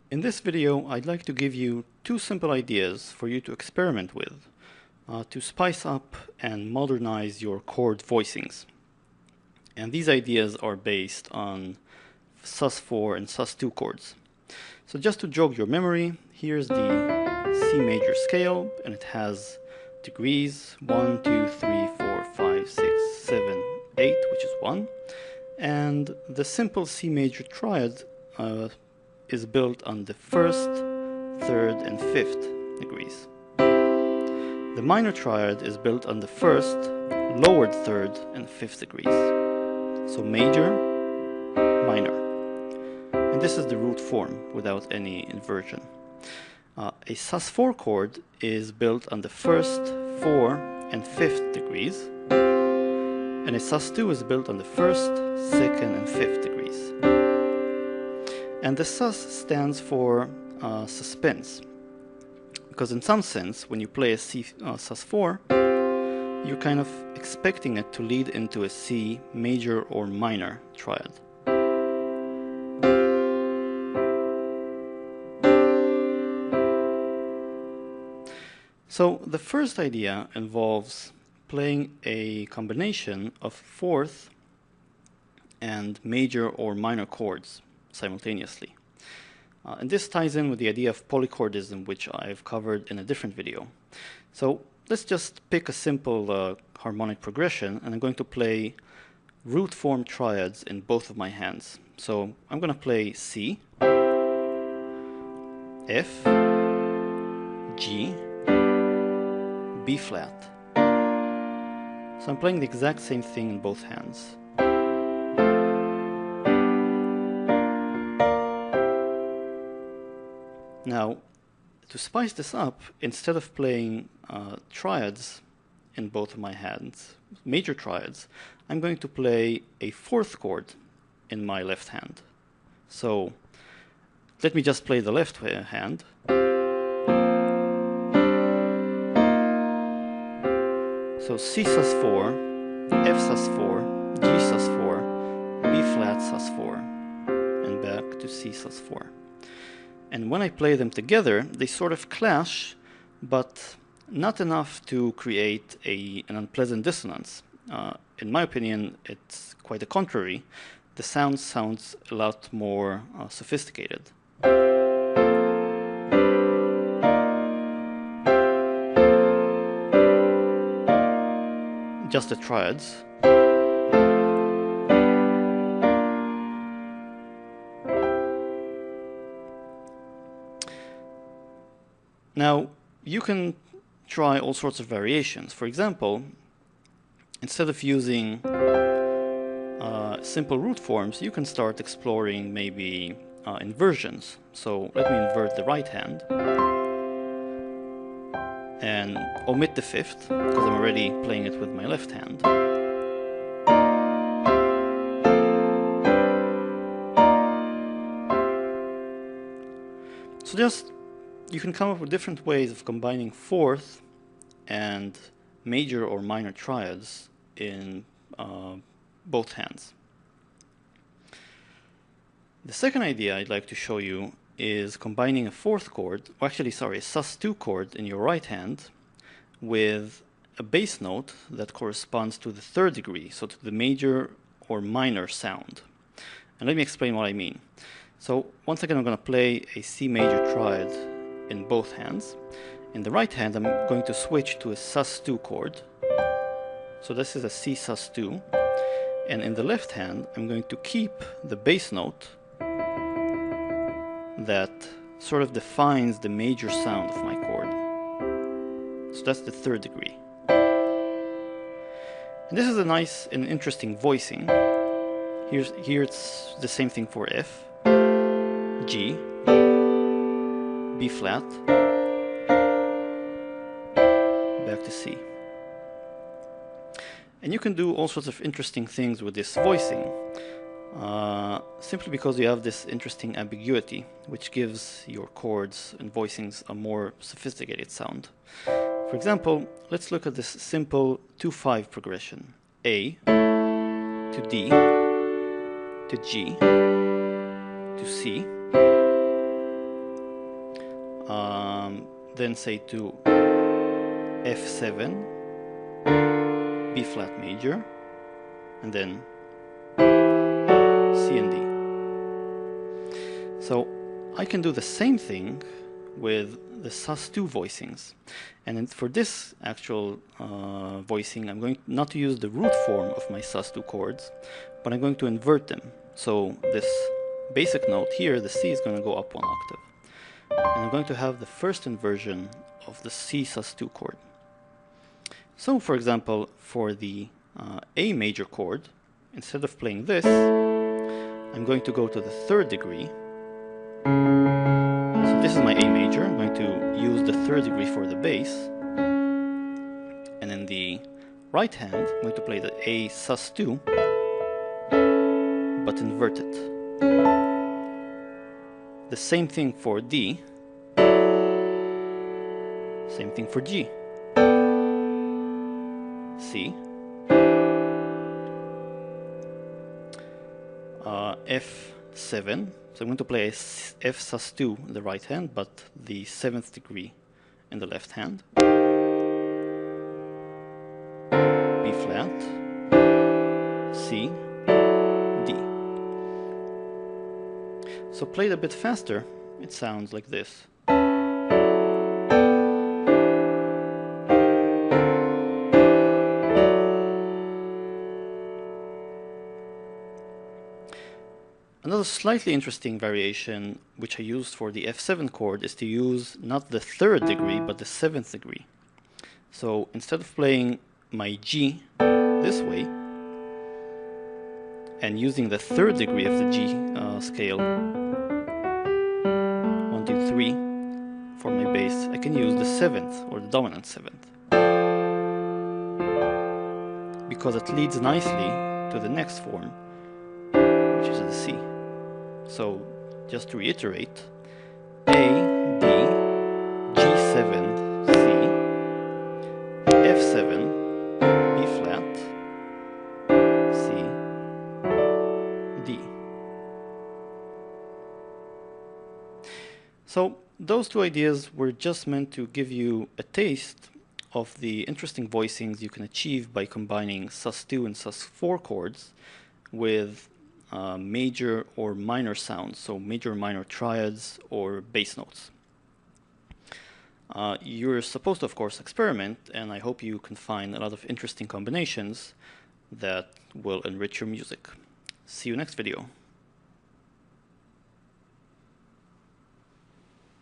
In this video, I'd like to give you two simple ideas for you to experiment with to spice up and modernize your chord voicings. And these ideas are based on Sus4 and Sus2 chords. So just to jog your memory, here's the C major scale, and it has degrees 1, 2, 3, 4, 5, 6, 7, 8, which is 1. And the simple C major triad is built on the first, third, and fifth degrees. The minor triad is built on the first, lowered third, and fifth degrees. So major, minor. And this is the root form without any inversion. A Sus4 chord is built on the first, 4, and fifth degrees. And a Sus2 is built on the first, second, and fifth degrees. And the sus stands for suspense, because in some sense, when you play a C Sus4, you're kind of expecting it to lead into a C major or minor triad. So the first idea involves playing a combination of fourth and major or minor chords simultaneously. And this ties in with the idea of polychordism, which I've covered in a different video. So let's just pick a simple harmonic progression, and I'm going to play root form triads in both of my hands. So I'm going to play C, F, G, B flat. So I'm playing the exact same thing in both hands. Now, to spice this up, instead of playing triads in both of my hands, major triads, I'm going to play a fourth chord in my left hand. So let me just play the left hand. So C Sus4, F Sus4, G Sus4, B flat Sus4, and back to C Sus4. And when I play them together, they sort of clash, but not enough to create an unpleasant dissonance. In my opinion, it's quite the contrary. The sound sounds a lot more sophisticated. Just the triads. Now, you can try all sorts of variations. For example, instead of using simple root forms, you can start exploring maybe inversions. So let me invert the right hand and omit the fifth, because I'm already playing it with my left hand. So you can come up with different ways of combining fourth and major or minor triads in both hands. The second idea I'd like to show you is combining a fourth chord, or actually, sorry, a Sus2 chord in your right hand with a bass note that corresponds to the third degree, so to the major or minor sound. And let me explain what I mean. So once again, I'm going to play a C major triad in both hands. In the right hand, I'm going to switch to a Sus2 chord. So this is a C Sus2. And in the left hand, I'm going to keep the bass note that sort of defines the major sound of my chord. So that's the third degree. And this is a nice and interesting voicing. Here it's the same thing for F, G, B flat, back to C. And you can do all sorts of interesting things with this voicing, simply because you have this interesting ambiguity, which gives your chords and voicings a more sophisticated sound. For example, let's look at this simple 2-5 progression. A to D to G to C then say to F7, B flat major, and then C and D. So I can do the same thing with the Sus2 voicings. And for this actual voicing, I'm going not to use the root form of my Sus2 chords, but I'm going to invert them. So this basic note here, the C, is going to go up one octave. And I'm going to have the first inversion of the C Sus2 chord. So for example, for the A major chord, instead of playing this, I'm going to go to the third degree. So this is my A major. I'm going to use the third degree for the bass. And in the right hand, I'm going to play the A Sus2, but invert it. The same thing for D. Same thing for G. C. F7. So I'm going to play F Sus2 in the right hand, but the 7th degree in the left hand. B flat, C, D. So played a bit faster, it sounds like this. Another slightly interesting variation which I used for the F7 chord is to use not the 3rd degree but the 7th degree. So instead of playing my G this way and using the 3rd degree of the G scale, 1, 2, 3, for my bass, I can use the 7th or the dominant 7th, because it leads nicely to the next form, which is the C. So, just to reiterate, A, D, G7, C, F7, B flat, C, D. So, those two ideas were just meant to give you a taste of the interesting voicings you can achieve by combining Sus2 and Sus4 chords with major or minor sounds, so major or minor triads or bass notes. You're supposed to, of course, experiment, and I hope you can find a lot of interesting combinations that will enrich your music. See you next video.